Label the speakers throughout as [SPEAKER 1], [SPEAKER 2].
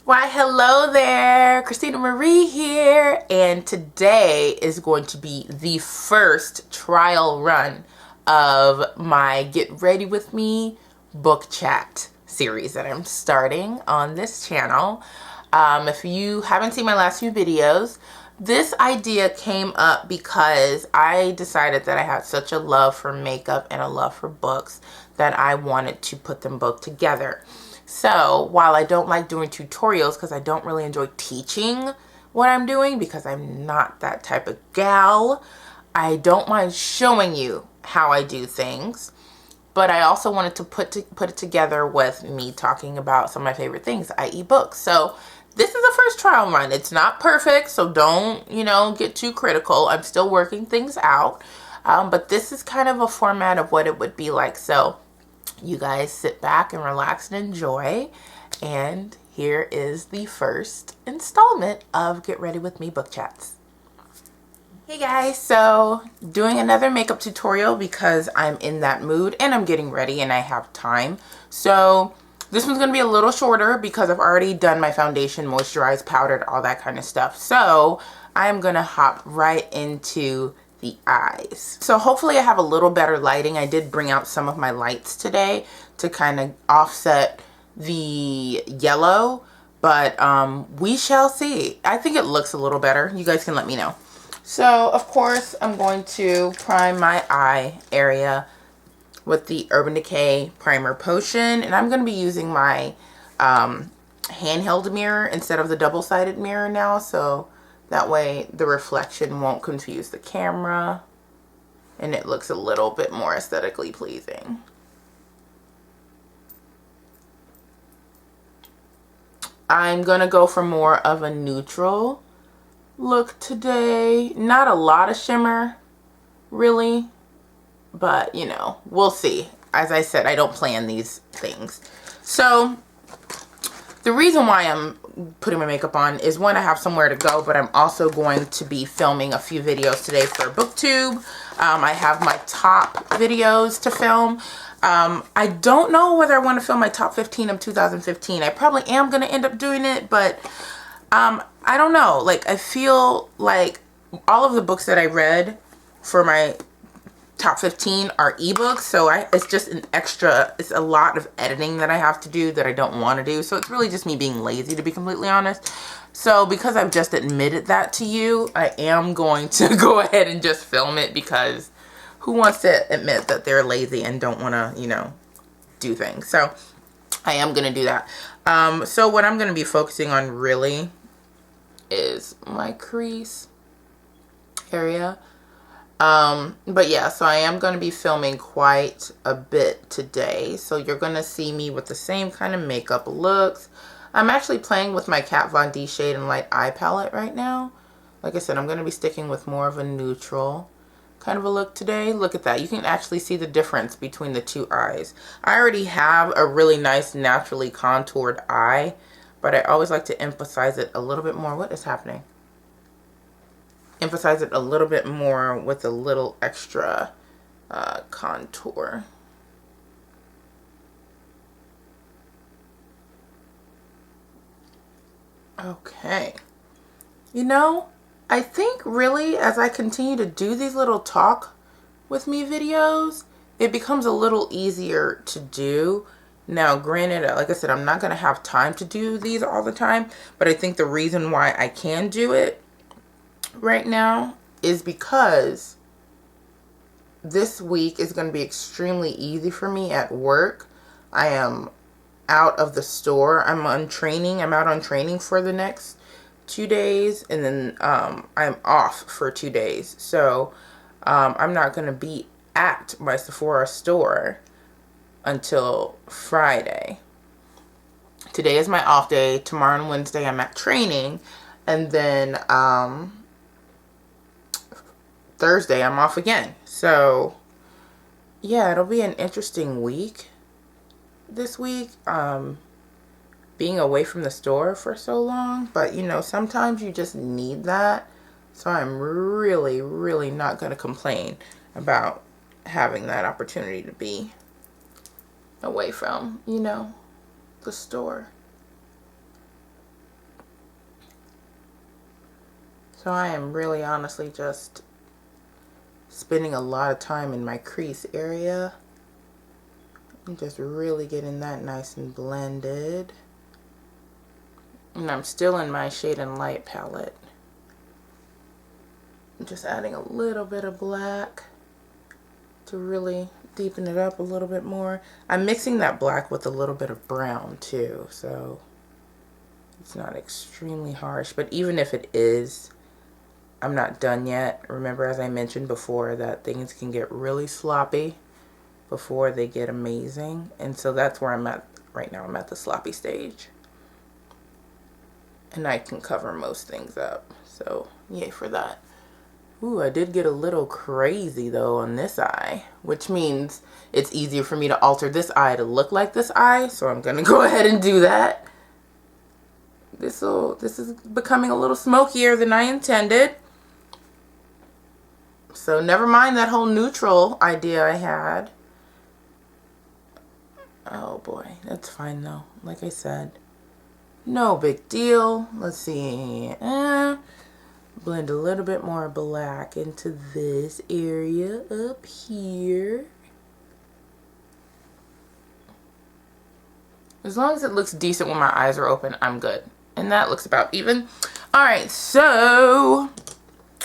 [SPEAKER 1] Why, hello there, Christina Marie here, and today is going to be the first trial run of my Get Ready With Me book chat series that I'm starting on this channel. If you haven't seen my last few videos, this idea came up because I decided that I had such a love for makeup and a love for books that I wanted to put them both together. So while I don't like doing tutorials because I don't really enjoy teaching what I'm doing because I'm not that type of gal, I don't mind showing you how I do things. But I also wanted to put it together with me talking about some of my favorite things, i.e. books. So this is a first trial run. It's not perfect, so don't, get too critical. I'm still working things out. But this is kind of a format of what it would be like. So you guys sit back and relax and enjoy. And here is the first installment of Get Ready With Me Book Chats. Hey guys, so doing another makeup tutorial because I'm in that mood and I'm getting ready and I have time. So this one's going to be a little shorter because I've already done my foundation, moisturized, powdered, all that kind of stuff. So I'm going to hop right into the eyes. So hopefully I have a little better lighting. I did bring out some of my lights today to kind of offset the yellow, but we shall see. I think it looks a little better. You guys can let me know. So of course I'm going to prime my eye area with the Urban Decay Primer Potion, and I'm going to be using my handheld mirror instead of the double-sided mirror now, so that way the reflection won't confuse the camera and it looks a little bit more aesthetically pleasing. I'm gonna go for more of a neutral look today. Not a lot of shimmer, really, but we'll see. As I said, I don't plan these things. So the reason why I'm putting my makeup on is, one, I have somewhere to go, but I'm also going to be filming a few videos today for BookTube. I have my top videos to film. I don't know whether I want to film my top 15 of 2015. I probably am going to end up doing it, but I don't know. Like, I feel like all of the books that I read for my top 15 are ebooks, so it's just it's a lot of editing that I have to do that I don't want to do. So it's really just me being lazy, to be completely honest. So because I've just admitted that to you, I am going to go ahead and just film it, because who wants to admit that they're lazy and don't want to, do things? So I am going to do that. So what I'm going to be focusing on really is my crease area. But yeah, so I am going to be filming quite a bit today. So you're going to see me with the same kind of makeup looks. I'm actually playing with my Kat Von D Shade and Light Eye palette right now. Like I said, I'm going to be sticking with more of a neutral kind of a look today. Look at that. You can actually see the difference between the two eyes. I already have a really nice naturally contoured eye, but I always like to emphasize it a little bit more. What is happening? Emphasize it a little bit more with a little extra contour. Okay. I think really as I continue to do these little talk with me videos, it becomes a little easier to do. Now, granted, like I said, I'm not going to have time to do these all the time, but I think the reason why I can do it right now is because this week is going to be extremely easy for me at work. I am out of the store. I'm out on training for the next 2 days, and then I'm off for 2 days. So I'm not going to be at my Sephora store until Friday. Today is my off day. Tomorrow and Wednesday I'm at training, and then Thursday I'm off again. So yeah, it'll be an interesting week this week, being away from the store for so long, but sometimes you just need that. So I'm really, really not going to complain about having that opportunity to be away from, the store. So I am really honestly just spending a lot of time in my crease area. I'm just really getting that nice and blended. And I'm still in my Shade and Light palette. I'm just adding a little bit of black to really deepen it up a little bit more. I'm mixing that black with a little bit of brown too, so it's not extremely harsh. But even if it is, I'm not done yet. Remember, as I mentioned before, that things can get really sloppy before they get amazing. And so that's where I'm at right now. I'm at the sloppy stage. And I can cover most things up. So yay for that. Ooh, I did get a little crazy though on this eye, which means it's easier for me to alter this eye to look like this eye. So I'm gonna go ahead and do that. This is becoming a little smokier than I intended. So never mind that whole neutral idea I had. Oh boy, that's fine though. Like I said, no big deal. Let's see. Blend a little bit more black into this area up here. As long as it looks decent when my eyes are open, I'm good. And that looks about even. Alright, so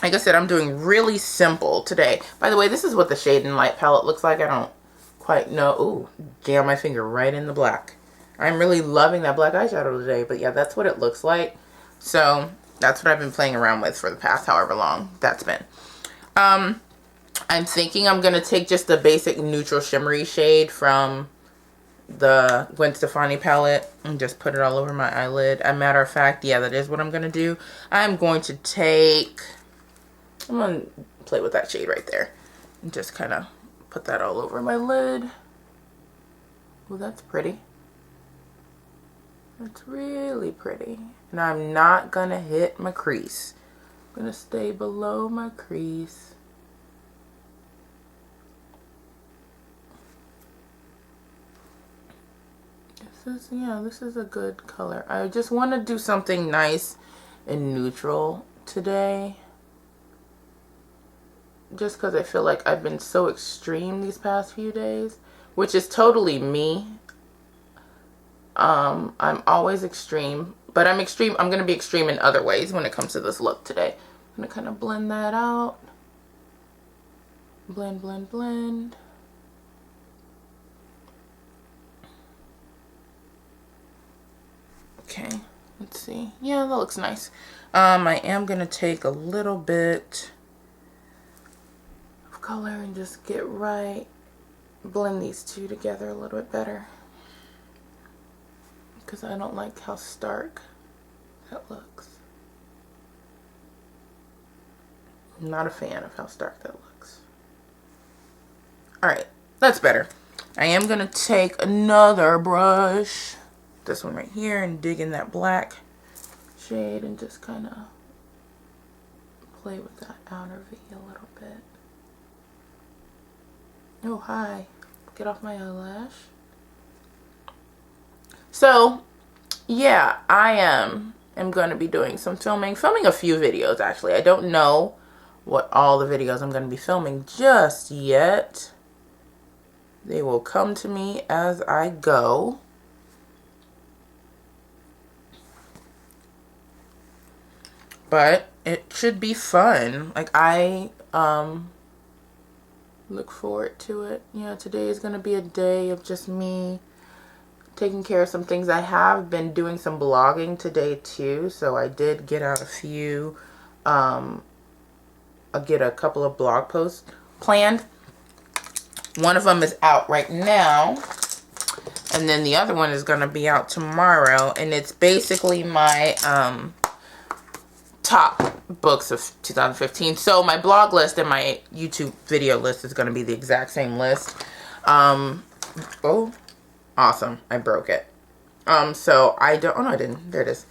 [SPEAKER 1] like I said, I'm doing really simple today. By the way, this is what the Shade and Light palette looks like. I don't quite know. Ooh, jam my finger right in the black. I'm really loving that black eyeshadow today. But yeah, that's what it looks like. So that's what I've been playing around with for the past however long that's been. I'm thinking I'm going to take just the basic neutral shimmery shade from the Gwen Stefani palette and just put it all over my eyelid. As a matter of fact, yeah, that is what I'm going to do. I'm going to play with that shade right there and just kind of put that all over my lid. Oh, that's pretty. That's really pretty. And I'm not going to hit my crease. I'm going to stay below my crease. This is a good color. I just want to do something nice and neutral today. Just because I feel like I've been so extreme these past few days, which is totally me. I'm always extreme, but I'm going to be extreme in other ways when it comes to this look today. I'm going to kind of blend that out. Blend, blend, blend. Okay, let's see. Yeah, that looks nice. I am going to take a little bit of color and just blend these two together a little bit better. Because I don't like how stark that looks. I'm not a fan of how stark that looks. Alright, that's better. I am going to take another brush, this one right here, and dig in that black shade and just kind of play with that outer V a little bit. Oh, hi. Get off my eyelash. So, yeah, I am going to be doing some filming a few videos actually. I don't know what all the videos I'm going to be filming just yet. They will come to me as I go. But it should be fun. Like, I look forward to it. Today is going to be a day of just me taking care of some things. I have been doing some blogging today too, so I did get out a few, I'll get a couple of blog posts planned. One of them is out right now, and then the other one is going to be out tomorrow, and it's basically my top books of 2015. So my blog list and my YouTube video list is going to be the exact same list. Oh, awesome. I broke it. So I don't, oh no I didn't. There it is.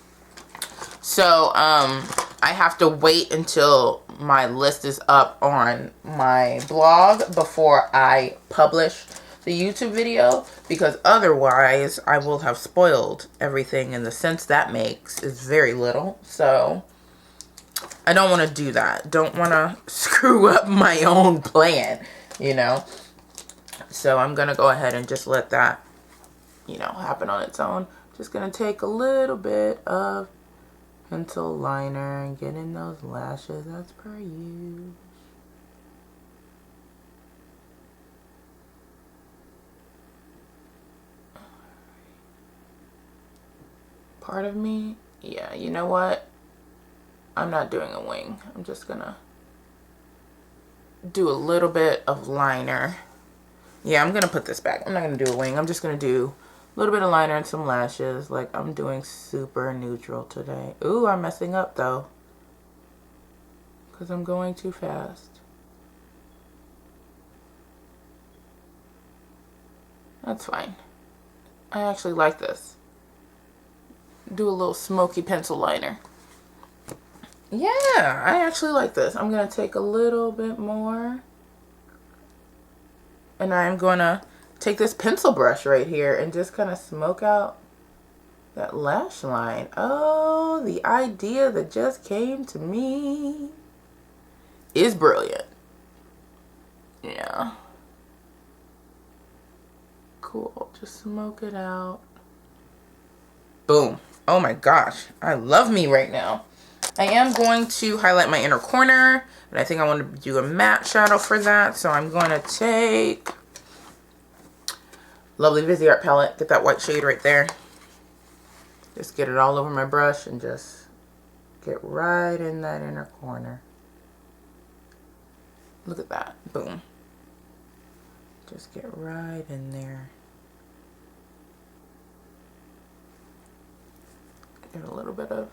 [SPEAKER 1] So, I have to wait until my list is up on my blog before I publish the YouTube video, because otherwise I will have spoiled everything, and the sense that makes is very little. So, I don't want to do that. Don't want to screw up my own plan, you know. So I'm going to go ahead and just let that, you know, happen on its own. Just going to take a little bit of pencil liner and get in those lashes as per usual. Part of me, yeah, you know what? I'm not doing a wing. I'm just gonna do a little bit of liner. Yeah, I'm gonna put this back. I'm not gonna do a wing. I'm just gonna do a little bit of liner and some lashes. Like, I'm doing super neutral today. Ooh, I'm messing up though, because I'm going too fast. That's fine. I actually like this. Do a little smoky pencil liner. Yeah, I actually like this. I'm going to take a little bit more. And I'm going to take this pencil brush right here and just kind of smoke out that lash line. Oh, the idea that just came to me is brilliant. Yeah. Cool. Just smoke it out. Boom. Oh my gosh. I love me right now. I am going to highlight my inner corner, and I think I want to do a matte shadow for that. So I'm going to take lovely Viseart palette, get that white shade right there. Just get it all over my brush and just get right in that inner corner. Look at that. Boom. Just get right in there. Get a little bit of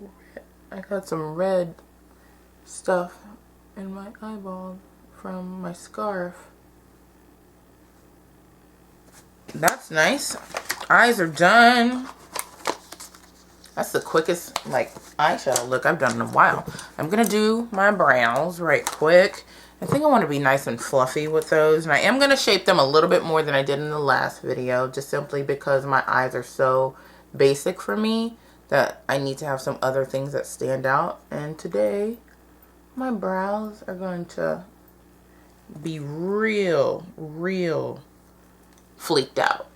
[SPEAKER 1] red. I got some red stuff in my eyeball from my scarf. That's nice. Eyes are done. That's the quickest like eyeshadow look I've done in a while. I'm gonna do my brows right quick. I think I want to be nice and fluffy with those, and I am going to shape them a little bit more than I did in the last video, just simply because my eyes are so basic for me that I need to have some other things that stand out. And today my brows are going to be real fleeked out.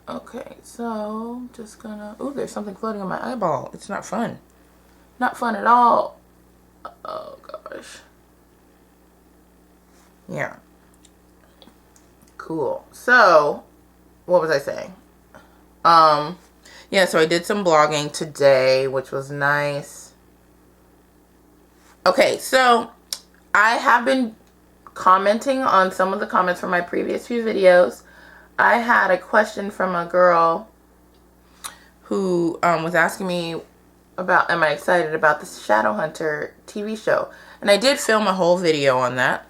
[SPEAKER 1] Okay, so just gonna, ooh, there's something floating on my eyeball. It's not fun. Not fun at all. Oh gosh. Yeah. Cool. So, what was I saying? Yeah, so I did some blogging today, which was nice. Okay, so I have been commenting on some of the comments from my previous few videos. I had a question from a girl who was asking me about, am I excited about the Shadowhunter TV show? And I did film a whole video on that,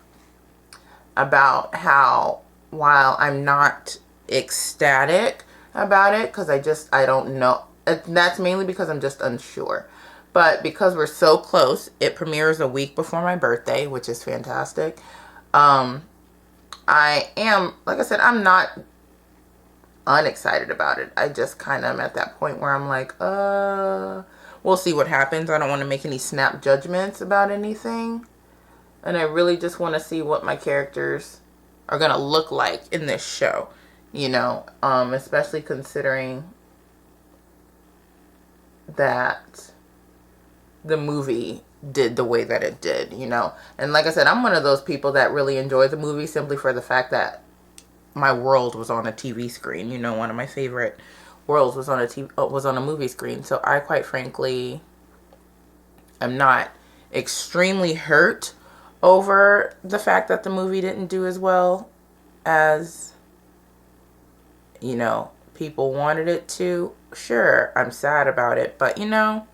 [SPEAKER 1] about how, while I'm not ecstatic about it, because I don't know, that's mainly because I'm just unsure. But because we're so close, it premieres a week before my birthday, which is fantastic. I am, like I said, I'm not unexcited about it. I just kind of am at that point where I'm like, we'll see what happens. I don't want to make any snap judgments about anything. And I really just want to see what my characters are going to look like in this show, you know, especially considering that the movie did the way that it did, you know. And like I said, I'm one of those people that really enjoy the movie simply for the fact that my world was on a TV screen. You know, one of my favorite worlds was on a movie screen. So I, quite frankly, am not extremely hurt over the fact that the movie didn't do as well as, you know, people wanted it to. Sure, I'm sad about it, but you know,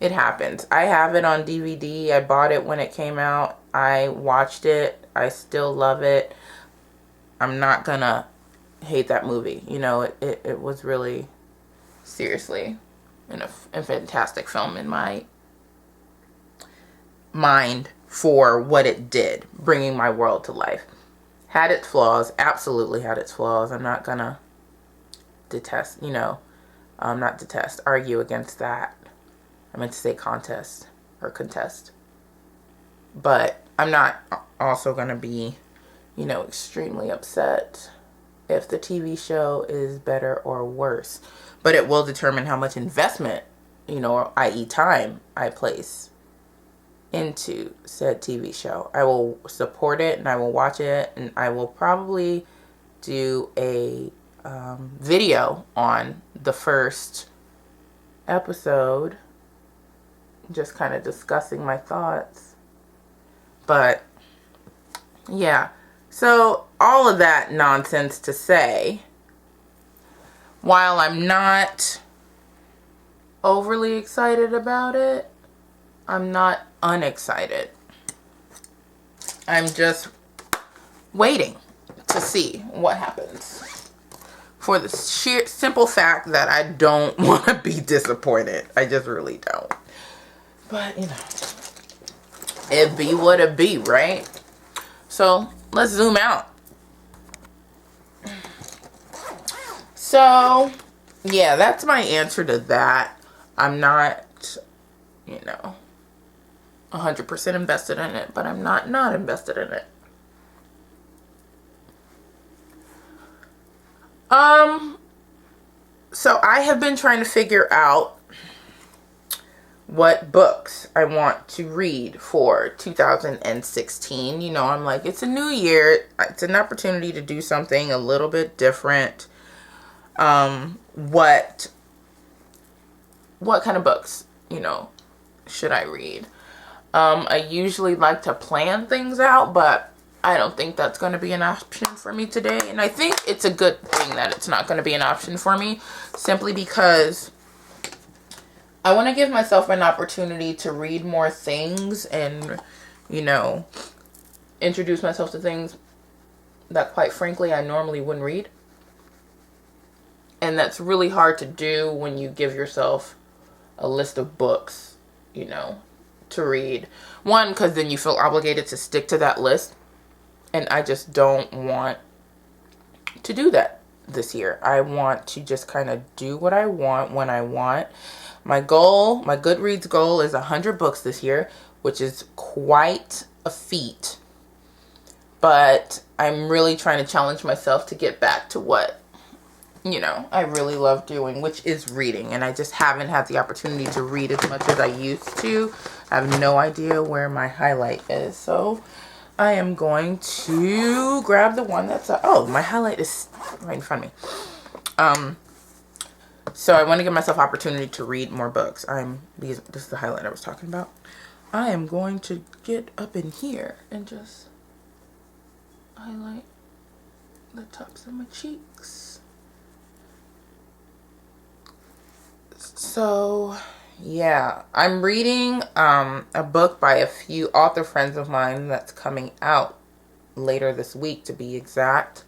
[SPEAKER 1] it happens. I have it on DVD. I bought it when it came out. I watched it. I still love it. I'm not gonna hate that movie. You know, it was really, seriously, a fantastic film in my mind for what it did, bringing my world to life. Had its flaws, absolutely had its flaws. I'm not gonna detest, you know, Not detest, argue against that. I meant to say contest or contest. But I'm not also going to be, extremely upset if the TV show is better or worse. But it will determine how much investment, i.e. time, I place into said TV show. I will support it and I will watch it, and I will probably do a video on the first episode, just kind of discussing my thoughts. But yeah, so all of that nonsense to say, while I'm not overly excited about it, I'm not unexcited. I'm just waiting to see what happens, for the sheer simple fact that I don't want to be disappointed. I just really don't. But it be what it be, right? So let's zoom out. So yeah, that's my answer to that. I'm not 100% invested in it, but I'm not invested in it. So I have been trying to figure out what books I want to read for 2016. I'm like, it's a new year. It's an opportunity to do something a little bit different. What kind of books, should I read? I usually like to plan things out, but I don't think that's going to be an option for me today. And I think it's a good thing that it's not going to be an option for me, simply because I want to give myself an opportunity to read more things and, introduce myself to things that, quite frankly, I normally wouldn't read. And that's really hard to do when you give yourself a list of books, to read. One, because then you feel obligated to stick to that list. And I just don't want to do that this year. I want to just kind of do what I want when I want. My goal, my Goodreads goal, is 100 books this year, which is quite a feat. But I'm really trying to challenge myself to get back to what, I really love doing, which is reading. And I just haven't had the opportunity to read as much as I used to. I have no idea where my highlight is. So I am going to grab the one that's my highlight is right in front of me. So I want to give myself opportunity to read more books. This is the highlight I was talking about. I am going to get up in here and just highlight the tops of my cheeks. So yeah, I'm reading a book by a few author friends of mine that's coming out later this week, to be exact.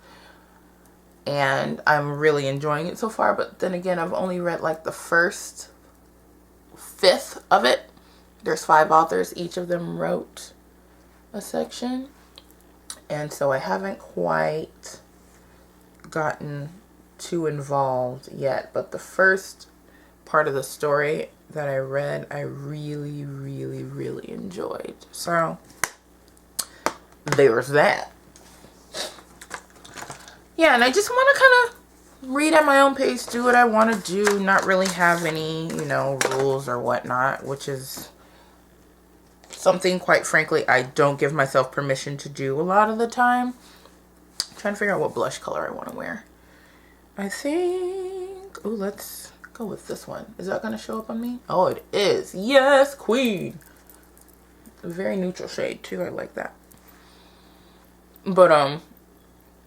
[SPEAKER 1] And I'm really enjoying it so far. But then again, I've only read like the first fifth of it. There's 5 authors. Each of them wrote a section. And so I haven't quite gotten too involved yet. But the first part of the story that I read, I really, really, really enjoyed. So there's that. Yeah, and I just want to kind of read at my own pace, do what I want to do, not really have any, rules or whatnot, which is something, quite frankly, I don't give myself permission to do a lot of the time. I'm trying to figure out what blush color I want to wear. I think, let's go with this one. Is that going to show up on me? Oh, it is. Yes, queen. A very neutral shade too. I like that. But,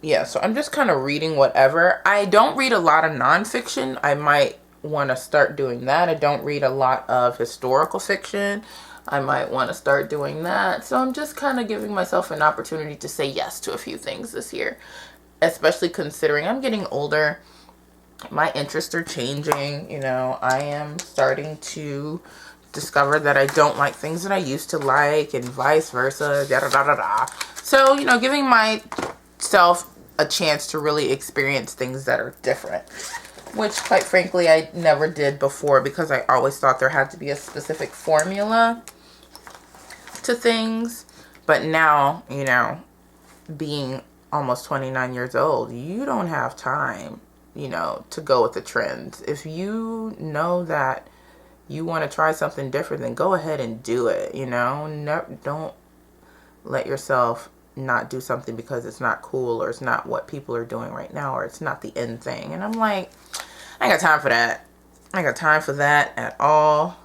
[SPEAKER 1] yeah, so I'm just kind of reading whatever. I don't read a lot of nonfiction. I might want to start doing that. I don't read a lot of historical fiction. I might want to start doing that. So I'm just kind of giving myself an opportunity to say yes to a few things this year, especially considering I'm getting older. My interests are changing. I am starting to discover that I don't like things that I used to like, and vice versa. Da da da da da. So, giving myself a chance to really experience things that are different. which quite frankly I never did before because I always thought there had to be a specific formula to things. But now, you know, being almost 29 years old, you don't have time, you know, to go with the trends. If you know that you want to try something different, then go ahead and do it, you know. Don't let yourself not do something because it's not cool or it's not what people are doing right now or it's not the end thing. And I'm like, I ain't got time for that. I ain't got time for that at all.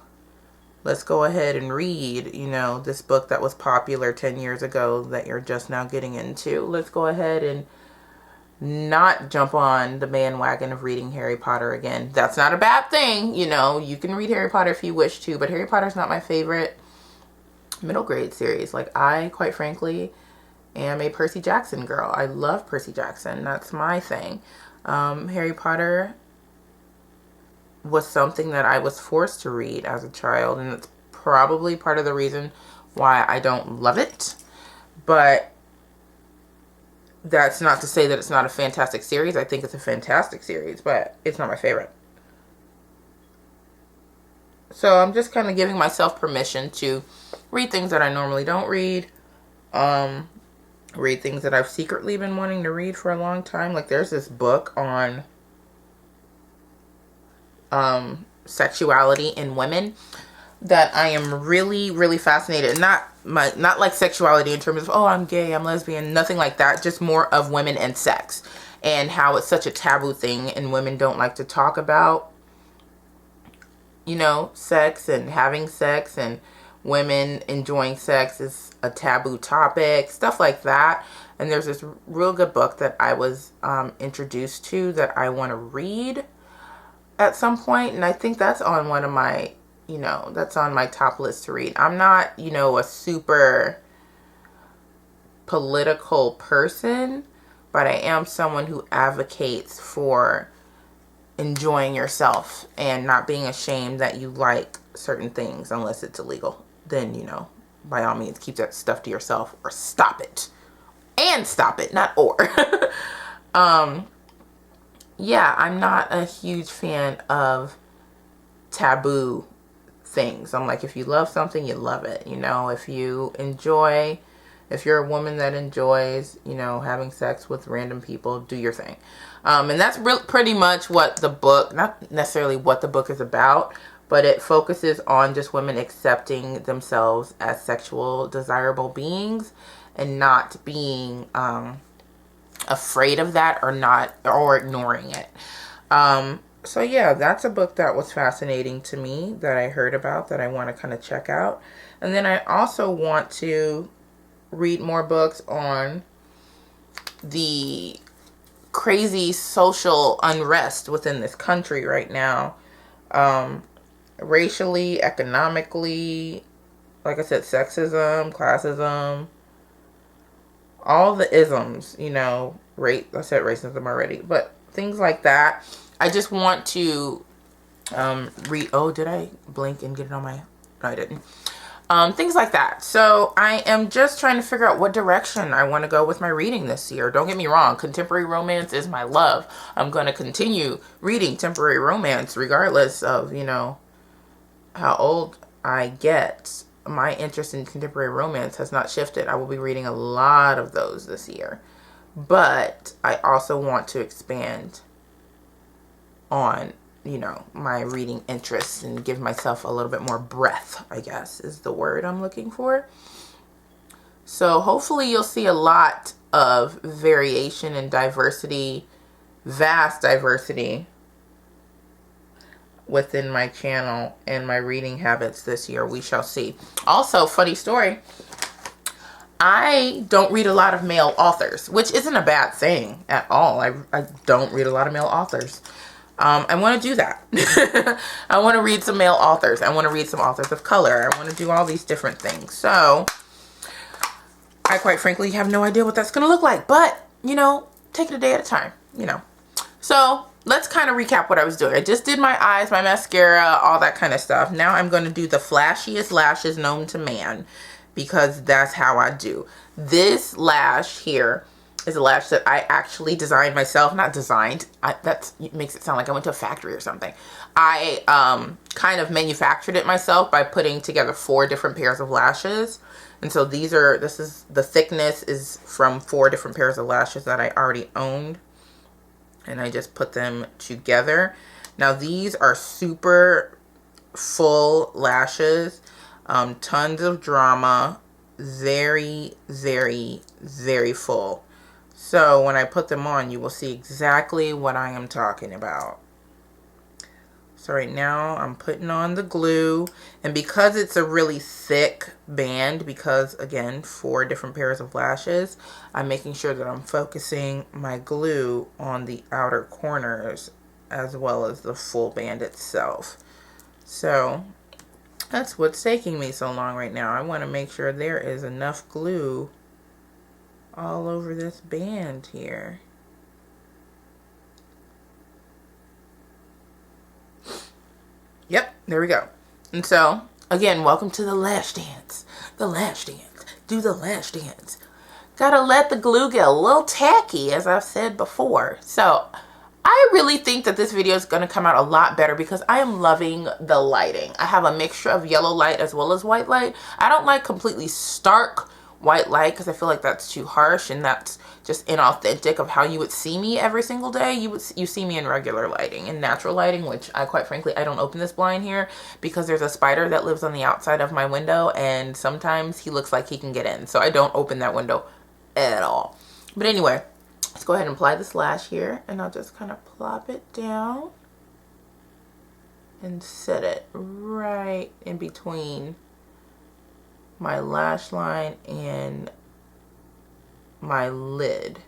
[SPEAKER 1] Let's go ahead and read, you know, this book that was popular 10 years ago that you're just now getting into. Let's go ahead and not jump on the bandwagon of reading Harry Potter again. That's not a bad thing, you know. You can read Harry Potter if you wish to, but Harry Potter's not my favorite middle grade series. Like, I, quite frankly, am a Percy Jackson girl. I love Percy Jackson. That's my thing. Harry Potter was something that I was forced to read as a child, and it's probably part of the reason why I don't love it. But that's not to say that it's not a fantastic series. I think it's a fantastic series, but it's not my favorite. So I'm just kind of giving myself permission to read things that I normally don't read. Read things that I've secretly been wanting to read for a long time. Like, there's this book on sexuality in women that I am really, really fascinated. Not like sexuality in terms of, oh, I'm gay, I'm lesbian, nothing like that. Just more of women and sex and how it's such a taboo thing and women don't like to talk about, you know, sex and having sex, and women enjoying sex is a taboo topic, stuff like that. And there's this real good book that I was introduced to that I want to read at some point, and I think that's on one of my, you know, that's on my top list to read. I'm not, you know, a super political person, but I am someone who advocates for enjoying yourself and not being ashamed that you like certain things unless it's illegal. Then, you know, by all means, keep that stuff to yourself or stop it. And stop it, not or. Yeah, I'm not a huge fan of taboo things. I'm like, if you love something, you love it. You know, if you're a woman that enjoys, you know, having sex with random people, do your thing. And that's pretty much what the book, not necessarily what the book is about, but it focuses on just women accepting themselves as sexual, desirable beings and not being afraid of that or ignoring it. So yeah, that's a book that was fascinating to me that I heard about that I want to kind of check out. And then I also want to read more books on the crazy social unrest within this country right now. Racially, economically, like I said, sexism, classism, all the isms, you know, I said racism already, but things like that. I just want to read. Oh, did I blink and get it on my? No, I didn't. Things like that. So I am just trying to figure out what direction I want to go with my reading this year. Don't get me wrong. Contemporary romance is my love. I'm going to continue reading contemporary romance regardless of, you know, how old I get. My interest in contemporary romance has not shifted. I will be reading a lot of those this year. But I also want to expand on, you know, my reading interests and give myself a little bit more breadth, I guess, is the word I'm looking for. So hopefully you'll see a lot of variation and diversity, vast diversity within my channel and my reading habits this year. We shall see. Also, funny story, I don't read a lot of male authors, which isn't a bad thing at all. I don't read a lot of male authors. I want to do that. I want to read some male authors. I want to read some authors of color. I want to do all these different things. So I quite frankly have no idea what that's going to look like, but, you know, take it a day at a time, you know. So let's kind of recap what I was doing. I just did my eyes, my mascara, all that kind of stuff. Now I'm going to do the flashiest lashes known to man, because that's how I do. This lash here is a lash that I actually designed myself. Not designed. That makes it sound like I went to a factory or something. I kind of manufactured it myself by putting together 4 different pairs of lashes. And so the thickness is from 4 different pairs of lashes that I already owned. And I just put them together. Now these are super full lashes. Tons of drama. Very, very, very full. So when I put them on, you will see exactly what I am talking about. So right now I'm putting on the glue, and because it's a really thick band, because again, 4 different pairs of lashes, I'm making sure that I'm focusing my glue on the outer corners as well as the full band itself. So that's what's taking me so long right now. I want to make sure there is enough glue all over this band here. Yep, there we go. And so, again, welcome to the lash dance. The lash dance. Do the lash dance. Gotta let the glue get a little tacky, as I've said before. So, I really think that this video is going to come out a lot better because I am loving the lighting. I have a mixture of yellow light as well as white light. I don't like completely stark white light because I feel like that's too harsh and that's just inauthentic of how you would see me every single day. You see me in regular lighting, in natural lighting, which I quite frankly, I don't open this blind here because there's a spider that lives on the outside of my window and sometimes he looks like he can get in. So I don't open that window at all. But anyway, let's go ahead and apply this lash here, and I'll just kind of plop it down and set it right in between my lash line and my lid.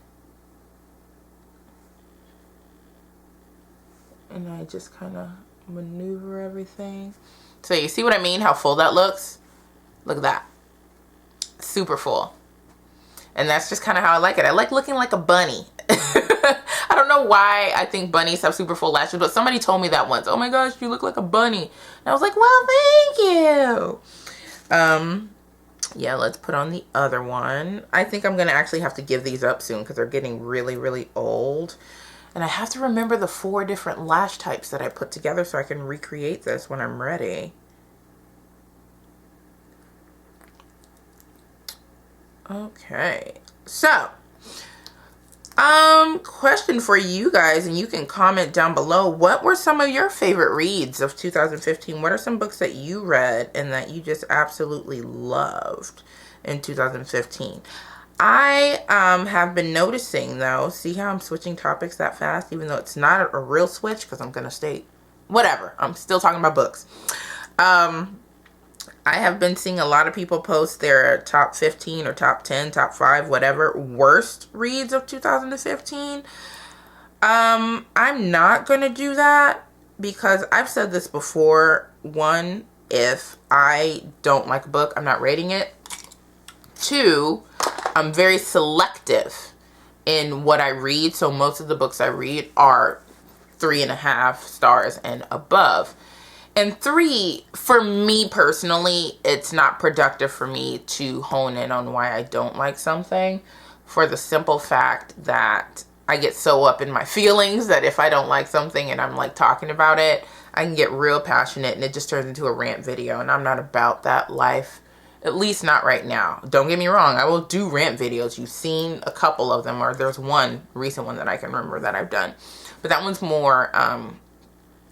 [SPEAKER 1] And I just kind of maneuver everything. So you see what I mean? How full that looks? Look at that. Super full. And that's just kind of how I like it. I like looking like a bunny. I don't know why I think bunnies have super full lashes, but somebody told me that once. Oh my gosh, you look like a bunny. And I was like, well, thank you. Yeah, let's put on the other one. I think I'm going to actually have to give these up soon because they're getting really, really old. And I have to remember the 4 different lash types that I put together so I can recreate this when I'm ready. Okay, so question for you guys, and you can comment down below, what were some of your favorite reads of 2015? What are some books that you read and that you just absolutely loved in 2015? I have been noticing though, see how I'm switching topics that fast, even though it's not a real switch because I'm gonna stay, whatever, I'm still talking about books. I have been seeing a lot of people post their top 15 or top 10, top 5, whatever, worst reads of 2015. I'm not going to do that because I've said this before. 1, if I don't like a book, I'm not rating it. 2, I'm very selective in what I read. So most of the books I read are 3.5 stars and above. And 3, for me personally, it's not productive for me to hone in on why I don't like something, for the simple fact that I get so up in my feelings that if I don't like something and I'm like talking about it, I can get real passionate and it just turns into a rant video, and I'm not about that life, at least not right now. Don't get me wrong, I will do rant videos. You've seen a couple of them, or there's one recent one that I can remember that I've done, but that one's more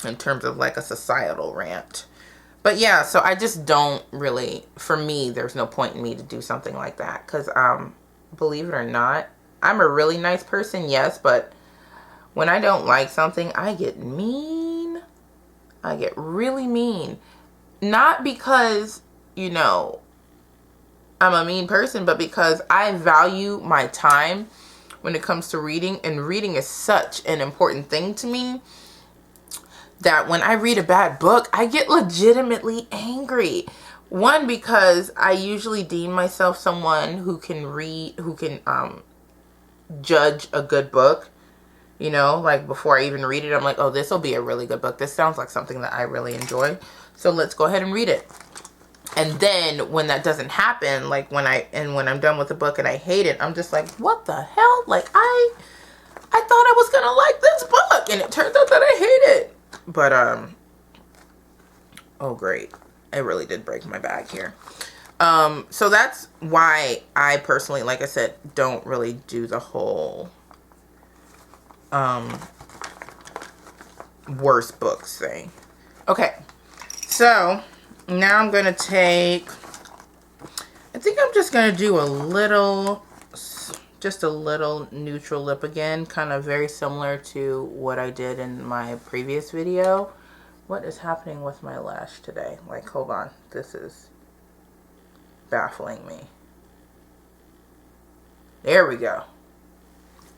[SPEAKER 1] in terms of like a societal rant. But yeah, so I just don't really, for me, there's no point in me to do something like that because believe it or not, I'm a really nice person, yes, but when I don't like something, I get mean. I get really mean. Not because, you know, I'm a mean person, but because I value my time when it comes to reading, and reading is such an important thing to me that when I read a bad book, I get legitimately angry. 1, because I usually deem myself someone who can read, who can judge a good book. You know, like before I even read it, I'm like, oh, this will be a really good book. This sounds like something that I really enjoy. So let's go ahead and read it. And then when that doesn't happen, like when I'm done with the book and I hate it, I'm just like, what the hell? Like I thought I was gonna like this book, and it turns out that I hate it. But oh great, it really did break my back here. So that's why I personally, like I said, don't really do the whole worst books thing. Okay, so now I'm gonna take, I think I'm just gonna do a little, just a little neutral lip again, kind of very similar to what I did in my previous video. What is happening with my lash today? Like, hold on, this is baffling me. There we go.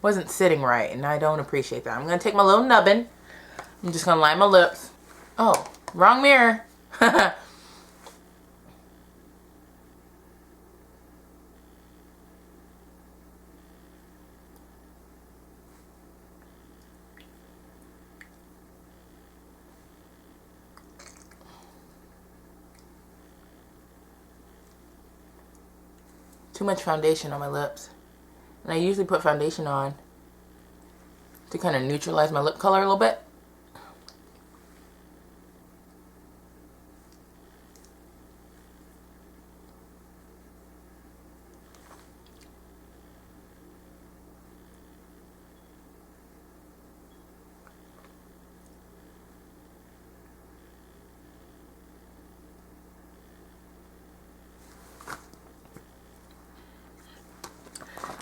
[SPEAKER 1] Wasn't sitting right, and I don't appreciate that. I'm gonna take my little nubbin. I'm just gonna line my lips. Oh, wrong mirror. Too much foundation on my lips. And I usually put foundation on to kind of neutralize my lip color a little bit.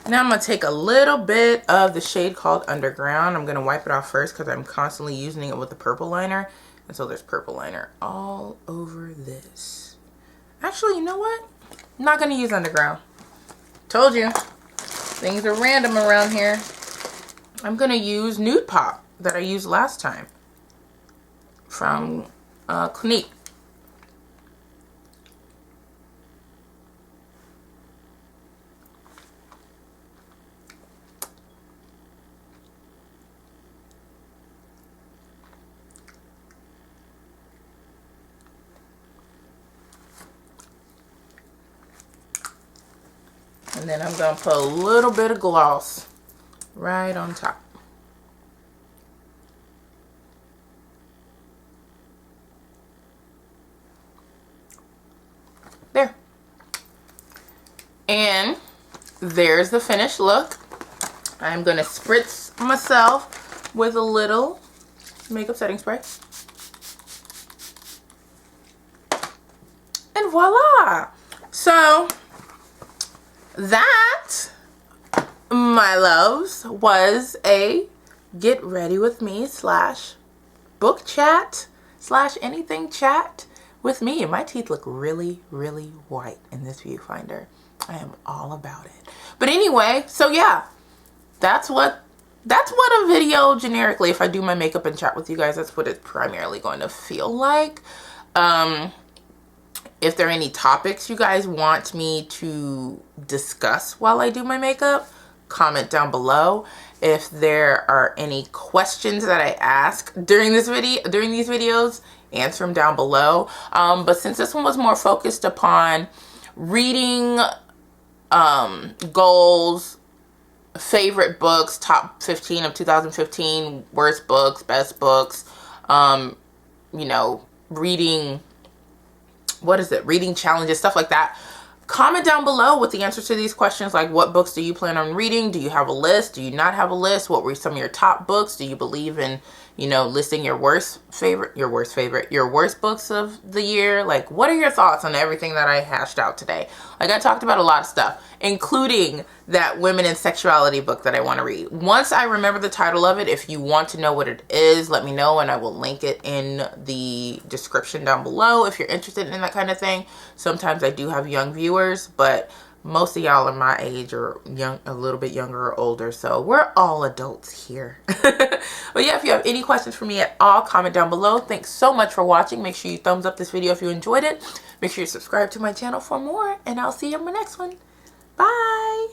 [SPEAKER 1] Now I'm going to take a little bit of the shade called Underground. I'm going to wipe it off first because I'm constantly using it with the purple liner. And so there's purple liner all over this. Actually, you know what? I'm not going to use Underground. Told you. Things are random around here. I'm going to use Nude Pop that I used last time from Clinique. And then I'm going to put a little bit of gloss right on top. There. And there's the finished look. I'm going to spritz myself with a little makeup setting spray. And voila! So that, my loves, was a get ready with me / book chat / anything chat with me. And my teeth look really, really white in this viewfinder. I am all about it. But anyway, so yeah, that's what a video generically, if I do my makeup and chat with you guys, that's what it's primarily going to feel like. If there are any topics you guys want me to discuss while I do my makeup, comment down below. If there are any questions that I ask during these videos, answer them down below. But since this one was more focused upon reading goals, favorite books, top 15 of 2015, worst books, best books, you know, reading challenges, stuff like that. Comment down below with the answers to these questions, like what books do you plan on reading? Do you have a list? Do you not have a list? What were some of your top books? Do you believe in, you know, listing your worst books of the year? Like, what are your thoughts on everything that I hashed out today? Like, I talked about a lot of stuff, including that Women in Sexuality book that I want to read. Once I remember the title of it, if you want to know what it is, let me know and I will link it in the description down below if you're interested in that kind of thing. Sometimes I do have young viewers, but most of y'all are my age or young, a little bit younger or older, so we're all adults here. But yeah, if you have any questions for me at all, comment down below. Thanks so much for watching. Make sure you thumbs up this video if you enjoyed it. Make sure you subscribe to my channel for more, and I'll see you in my next one. Bye!